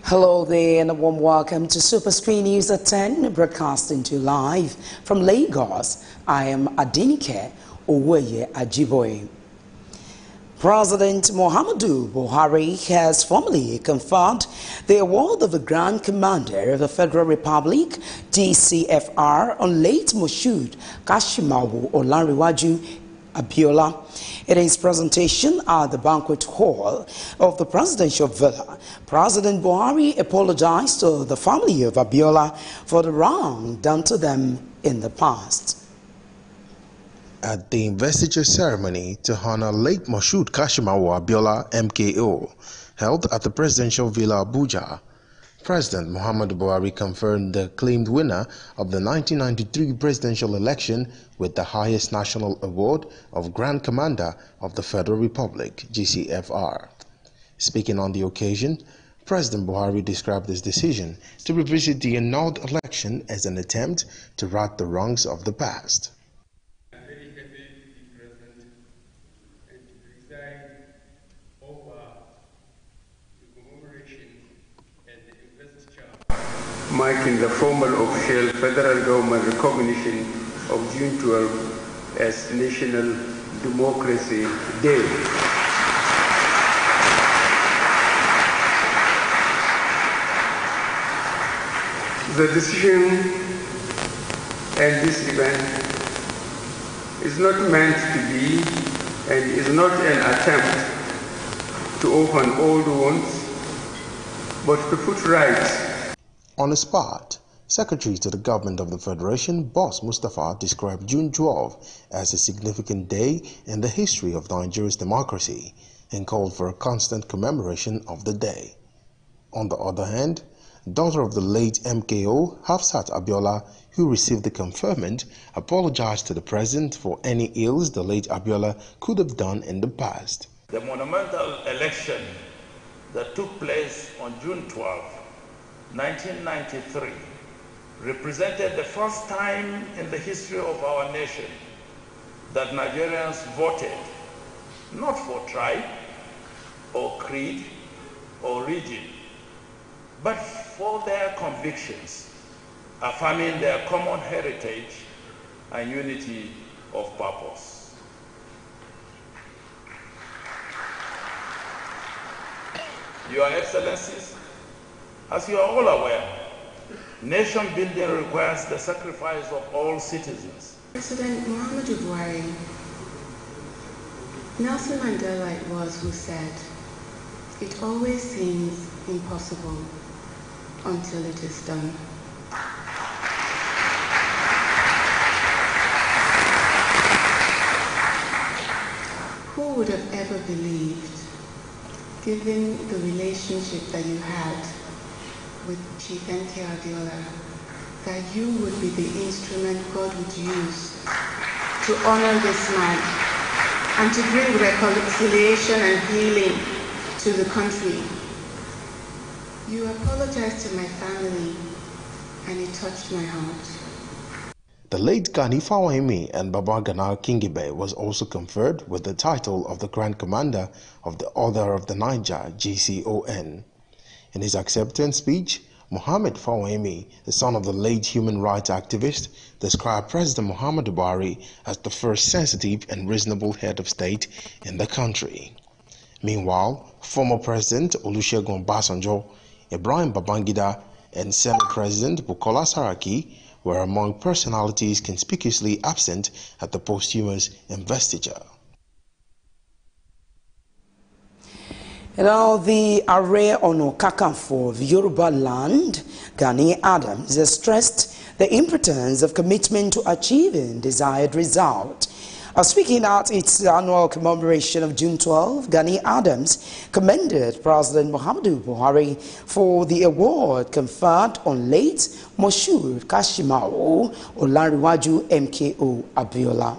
Hello there and a warm welcome to Superscreen News at 10, broadcasting to you live from Lagos. I am Adinike Oweye Ajiboye. President Muhammadu Buhari has formally conferred the award of the Grand Commander of the Federal Republic, GCFR, on late Moshood Kashimawo Olanrewaju Abiola. In his presentation at the banquet hall of the presidential villa, President Buhari apologized to the family of Abiola for the wrong done to them in the past. At the investiture ceremony to honor late Moshood Kashimawo Abiola MKO, held at the presidential villa Abuja, President Muhammadu Buhari confirmed the acclaimed winner of the 1993 presidential election with the highest national award of Grand Commander of the Federal Republic, GCFR. Speaking on the occasion, President Buhari described his decision to revisit the annulled election as an attempt to right the wrongs of the past. I'm very happy to be present and to preside over the commemoration and the investiture marking the formal official federal government recognition of June 12 as National Democracy Day. The decision and this event is not meant to be and is not an attempt to open old wounds, but to put right. On his part, Secretary to the Government of the Federation, Boss Mustafa, described June 12 as a significant day in the history of Nigeria's democracy and called for a constant commemoration of the day. On the other hand, daughter of the late MKO, Hafsat Abiola, who received the conferment, apologized to the president for any ills the late Abiola could have done in the past. The monumental election that took place on June 12, 1993, represented the first time in the history of our nation that Nigerians voted not for tribe or creed or region, but for their convictions, affirming their common heritage and unity of purpose. Your Excellencies, as you are all aware, nation building requires the sacrifice of all citizens. President Muhammadu Buhari, Nelson Mandela it was who said, "It always seems impossible until it is done." Who would have ever believed, given the relationship that you had with Chief N.K. Abiola, that you would be the instrument God would use to honor this man and to bring reconciliation and healing to the country. You apologized to my family, and it touched my heart. The late Gani Fawahimi and Baba Gana Kingibe was also conferred with the title of the Grand Commander of the Order of the Niger, GCON. In his acceptance speech, Mohammed Fawahimi, the son of the late human rights activist, described President Muhammadu Buhari as the first sensitive and reasonable head of state in the country. Meanwhile, former President Olusegun Obasanjo, Ibrahim Babangida, and Senate President Bukola Saraki were among personalities conspicuously absent at the posthumous investiture. Now, the Ààrẹ Ọ̀nà Kakanfò of Yoruba land, Gani Adams, has stressed the importance of commitment to achieving desired result. Speaking at its annual commemoration of June 12, Gani Adams commended President Muhammadu Buhari for the award conferred on late Moshood Kashimawo Olanrewaju MKO Abiola.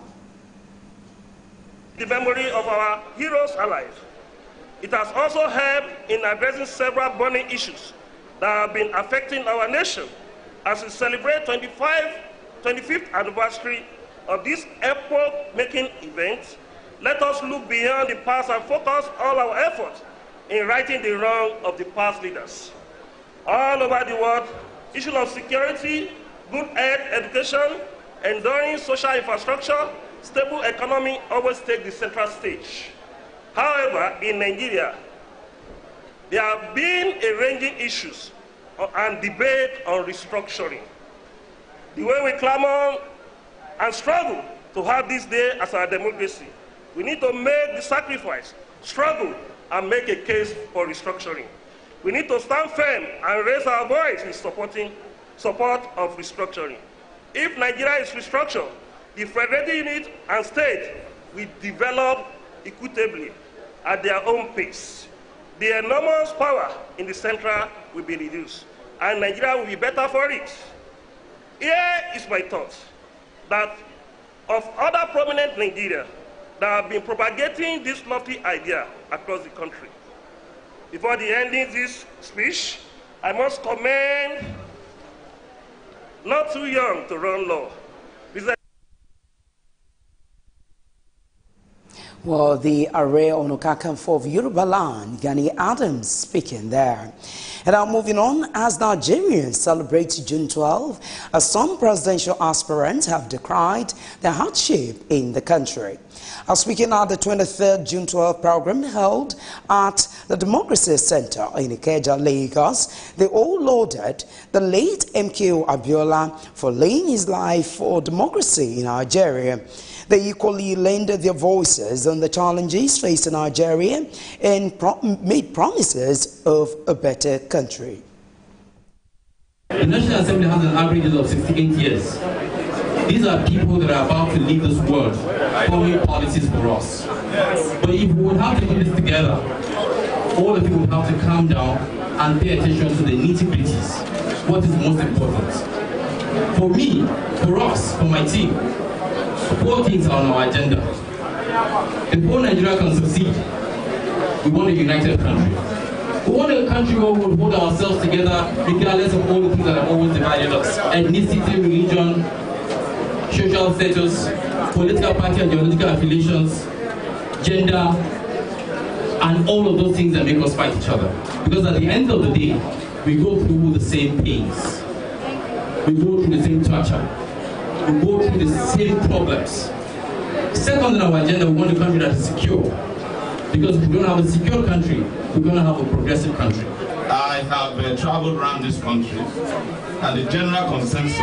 The memory of our heroes alive. It has also helped in addressing several burning issues that have been affecting our nation as we celebrate 25th anniversary of this epoch-making event. Let us look beyond the past and focus all our efforts in righting the wrong of the past leaders. all over the world, issues of security, good health, education, enduring social infrastructure, stable economy always take the central stage. However, in Nigeria, there have been a ranging issues and debate on restructuring. The way we clamor and struggle to have this day as our democracy, we need to make the sacrifice, struggle, and make a case for restructuring. We need to stand firm and raise our voice in support of restructuring. If Nigeria is restructured, the federated unit and state will develop equitably at their own pace. The enormous power in the central will be reduced, and Nigeria will be better for it. Here is my thought, that of other prominent Nigerians that have been propagating this lofty idea across the country. Before the ending this speech, I must commend Not Too Young to Run Law. Well, the Ààrẹ Ọ̀nà Kakanfò of Yoruba land, Gani Adams, speaking there. And now moving on, as Nigerians celebrate June 12, some presidential aspirants have decried the hardship in the country. Speaking at the 23rd June 12 program held at the Democracy Center in Ikeja, Lagos, they all lauded the late MKO Abiola for laying his life for democracy in Nigeria. They equally lended their voices on the challenges facing Nigeria and made promises of a better country. The National Assembly has an average age of 68 years. These are people that are about to leave this world, forming policies for us. But if we would have to do this together, all of you would have to calm down and pay attention to the nitty-gritties. What is most important? For me, for us, for my team, 4 things are on our agenda. Before Nigeria can succeed, we want a united country. We want a country where we will hold ourselves together regardless of all the things that have always divided us. Ethnicity, religion, social status, political party and ideological affiliations, gender, and all of those things that make us fight each other. Because at the end of the day, we go through the same pains. We go through the same torture. We go through the same problems. Second on our agenda, we want a country that is secure. Because if we don't have a secure country, we're going to have a progressive country. I have traveled around this country, and the general consensus is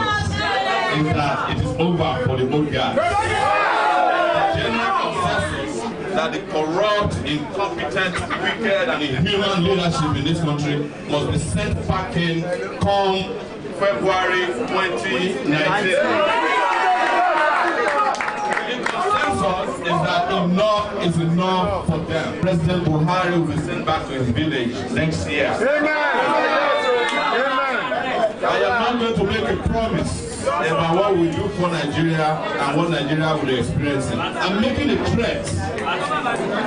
that it is over for the old guys. The general consensus that the corrupt, incompetent, wicked, and inhuman leadership in this country must be sent back in come February 2019. Is that enough is enough for them. President Buhari will be sent back to his village next year. Amen. I am not going to make a promise about what we do for Nigeria and what Nigeria will be experiencing. I'm making a threat.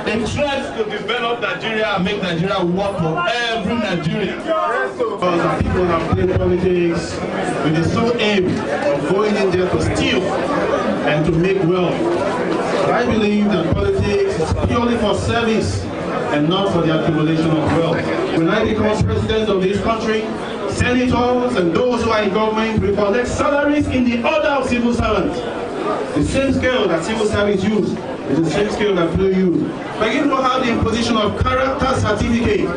A threat to develop Nigeria and make Nigeria work for every Nigerian. Because people have played politics with the sole aim of going in there to steal and to make wealth. I believe that politics is purely for service and not for the accumulation of wealth. When I become president of this country, senators and those who are in government will collect salaries in the order of civil servants. The same scale that civil service use is the same scale that people use. But you don't have the imposition of character certificate.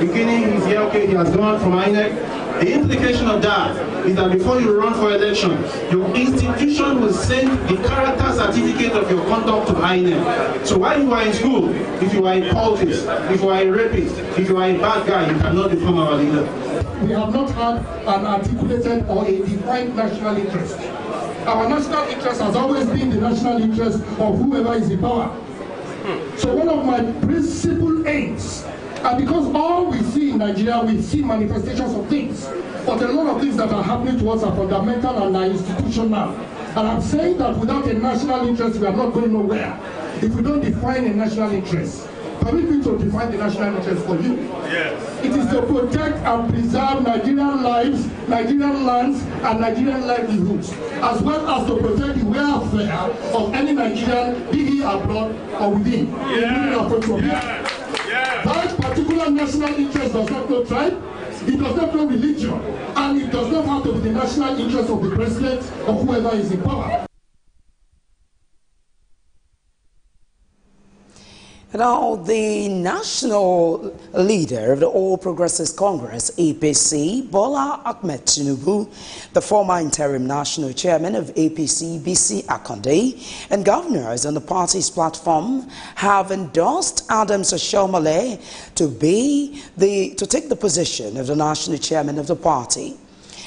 Beginning his year, okay, he has gone from INEC. The implication of that is that before you run for election, your institution will send the character certificate of your conduct to INEC. So while you are in school, if you are a cultist, if you are a rapist, if you are a bad guy, you cannot become our leader. We have not had an articulated or a defined national interest. Our national interest has always been the national interest of whoever is in power. So one of my principal aims, and because all we see in Nigeria, we see manifestations of things, but a lot of things that are happening to us are fundamental and are institutional. And I'm saying that without a national interest, we are not going nowhere. If we don't define a national interest, permit me to define the national interest for you. Yes. It is to protect and preserve Nigerian lives, Nigerian lands, and Nigerian livelihoods, as well as to protect the welfare of any Nigerian, be he abroad or within. That particular national interest does not know tribe, It does not know religion, and it does not have to be the national interest of the president or whoever is in power. Now, the national leader of the All Progressives Congress, APC, Bola Ahmed Tinubu, the former interim national chairman of APC, BC Akande, and governors on the party's platform have endorsed Adams Oshiomhole to take the position of the national chairman of the party.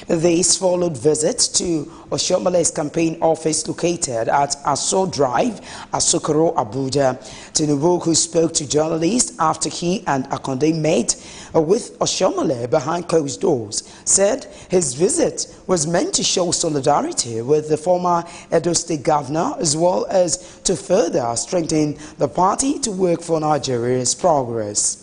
This followed visits to Oshiomhole's campaign office located at Aso Drive, Asokoro, Abuja. Tinubu, who spoke to journalists after he and Akande met with Oshiomhole behind closed doors, said his visit was meant to show solidarity with the former Edo State governor, as well as to further strengthen the party to work for Nigeria's progress.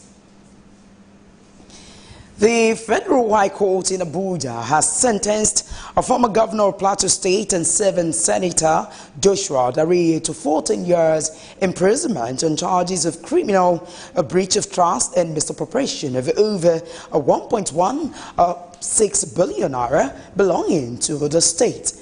The Federal High Court in Abuja has sentenced a former governor of Plateau State and 7th Senator Joshua Dare to 14 years imprisonment on charges of criminal breach of trust and misappropriation of over 1.16 billion naira belonging to the state.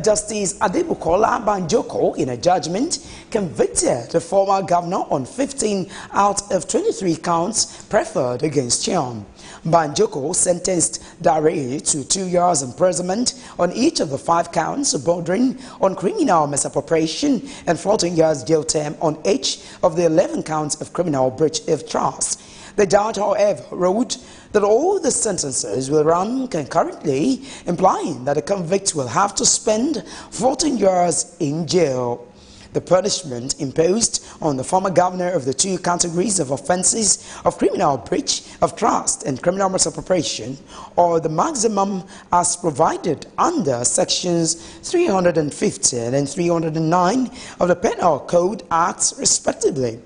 Justice Adebukola Banjoko, in a judgment, convicted the former governor on 15 out of 23 counts preferred against him. Banjoko sentenced Dare to 2 years imprisonment on each of the 5 counts bordering on criminal misappropriation and 14 years jail term on each of the 11 counts of criminal breach of trust. The judge, however, ruled that all the sentences will run concurrently, implying that the convict will have to spend 14 years in jail. The punishment imposed on the former governor of the 2 categories of offenses of criminal breach of trust and criminal misappropriation, or the maximum as provided under sections 315 and 309 of the Penal Code Acts, respectively.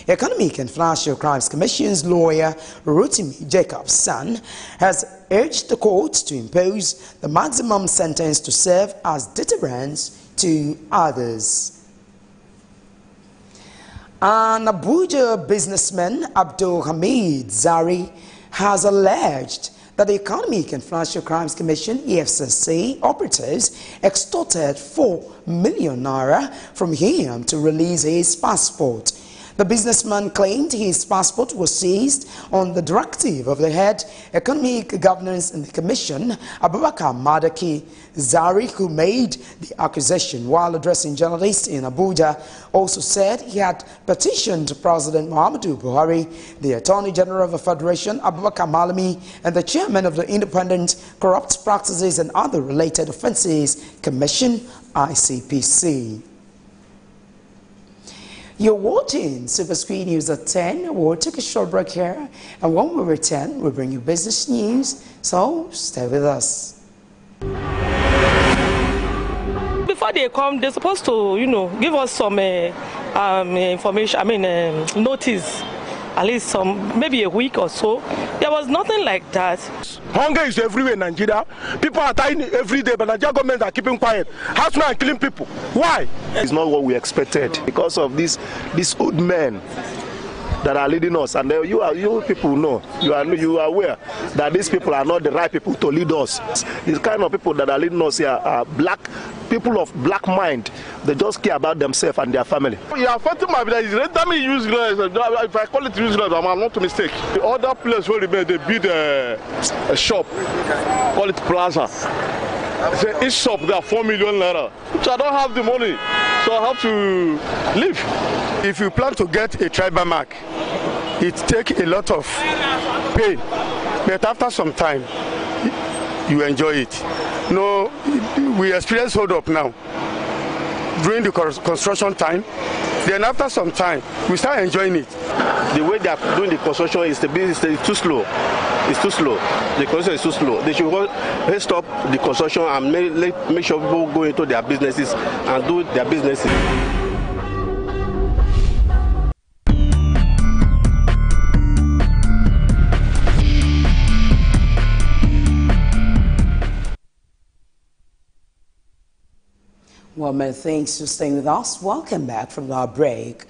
Economic and Financial Crimes Commission's lawyer Rotimi Jacob's son has urged the court to impose the maximum sentence to serve as deterrence to others. An Abuja businessman, Abdul Hamid Zari, has alleged that the Economic and Financial Crimes Commission, EFCC, operatives extorted 4 million naira from him to release his passport. The businessman claimed his passport was seized on the directive of the head economic governance in the commission, Abubakar Madaki. Zari, who made the accusation while addressing journalists in Abuja, also said he had petitioned President Muhammadu Buhari, the Attorney General of the Federation, Abubakar Malami, and the chairman of the Independent Corrupt Practices and Other Related Offences Commission, ICPC. You're watching Superscreen News at 10. We'll take a short break here, and when we return, we'll bring you business news, so stay with us. Before they come, they're supposed to, give us some information, notice, at least maybe a week or so. There was nothing like that. Hunger is everywhere in Nigeria. People are dying every day, but Nigeria government are keeping quiet. Housemen are killing people. Why? It's not what we expected because of these old men that are leading us, and you people know, you are aware that these people are not the right people to lead us. These kind of people that are leading us here are people of black mind. They just care about themselves and their family. You are affecting my village. Let me use if I call it useless, I'm not to mistake. The other place where they build a shop, call it plaza. Say each shop there are 4 million naira. So I don't have the money, so I have to leave. If you plan to get a tribal mark, it takes a lot of pain, but after some time, you enjoy it. No, we experience hold up now during the construction time. Then after some time, we start enjoying it. The way they are doing the construction is too slow. It's too slow. The construction is too slow. They should stop the construction and make sure people go into their businesses and do their businesses. Well, many thanks for staying with us. Welcome back from our break.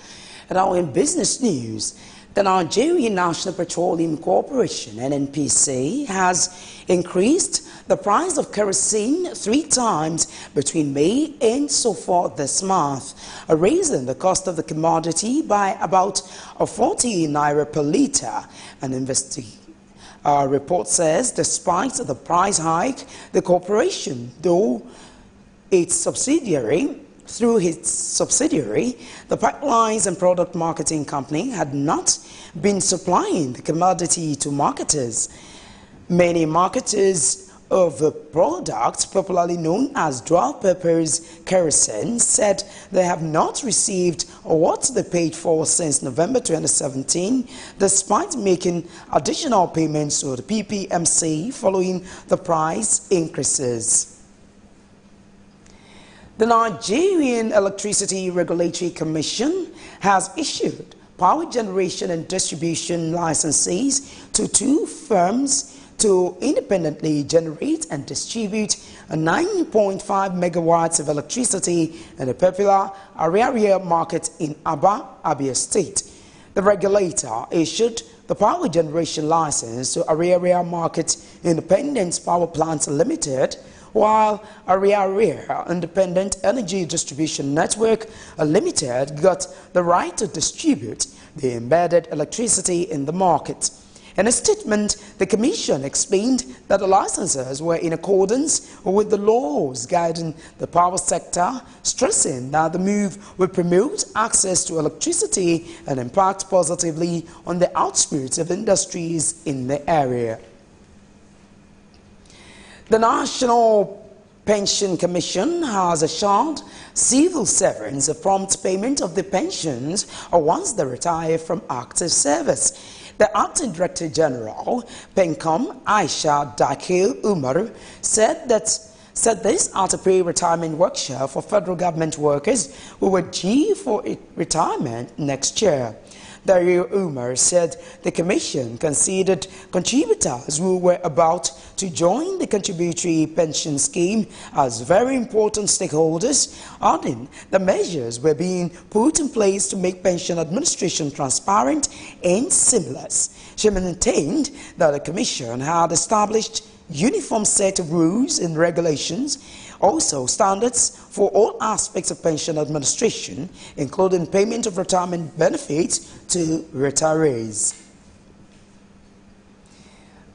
And now in business news, The Nigerian National Petroleum Corporation, NNPC, has increased the price of kerosene 3 times between May and so far this month, raising the cost of the commodity by about 40 naira per litre. An report says despite the price hike, the corporation, through its subsidiary, the Pipelines and Product Marketing Company, had not been supplying the commodity to marketers. Many marketers of the product, popularly known as dual purpose kerosene, said they have not received what they paid for since November 2017, despite making additional payments to the PPMC following the price increases. The Nigerian Electricity Regulatory Commission has issued power generation and distribution licenses to 2 firms to independently generate and distribute 9.5 megawatts of electricity in the popular area market in Aba, Abia State. The regulator issued the power generation license to Area Market Independent Power Plants Limited, while Area Independent Energy Distribution Network Limited got the right to distribute the embedded electricity in the market. In a statement, the Commission explained that the licenses were in accordance with the laws guiding the power sector, stressing that the move will promote access to electricity and impact positively on the output of industries in the area. The National Pension Commission has assured civil servants a prompt payment of the pensions once they retire from active service. The Acting Director General, PENCOM, Aisha Dakil Umar, said this at a pre-retirement workshop for federal government workers who were due for retirement next year. Dario Umar said the Commission considered contributors who were about to join the contributory pension scheme as very important stakeholders, adding the measures were being put in place to make pension administration transparent and seamless. She maintained that the Commission had established uniform set of rules and regulations, also standards for all aspects of pension administration, including payment of retirement benefits to retirees.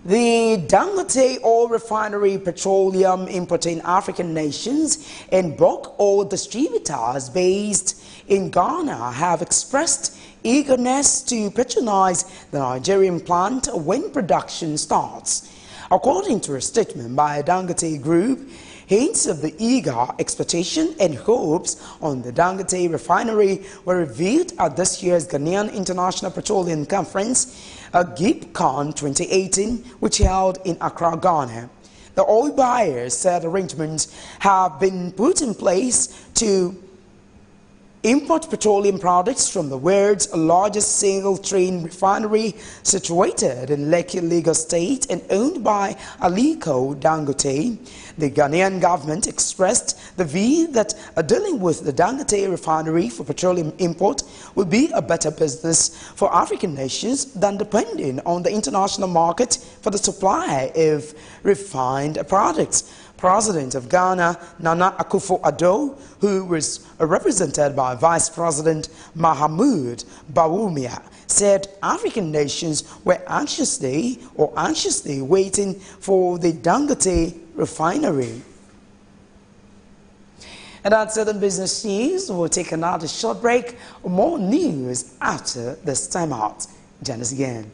The Dangote Oil Refinery petroleum importing African nations and bulk oil distributors based in Ghana have expressed eagerness to patronize the Nigerian plant when production starts. According to a statement by Dangote Group, hints of the eager expectation and hopes on the Dangote refinery were revealed at this year's Ghanaian International Petroleum Conference, GIPCON 2018, which held in Accra, Ghana. The oil buyers said arrangements have been put in place to import petroleum products from the world's largest single-train refinery situated in Lekki, Lagos State and owned by Aliko Dangote. The Ghanaian government expressed the view that dealing with the Dangote refinery for petroleum import would be a better business for African nations than depending on the international market for the supply of refined products. President of Ghana, Nana Akufo-Addo, who was represented by Vice President Mahamudu Bawumia, said African nations were anxiously waiting for the Dangote refinery. And that's it in business news. We'll take another short break. More news after this time out. Join us again.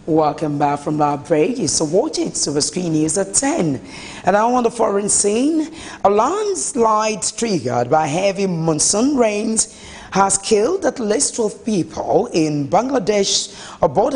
Welcome back from our break. You're watching Superscreen News at 10. And now on the foreign scene, a landslide triggered by heavy monsoon rains has killed at least 12 people in Bangladesh border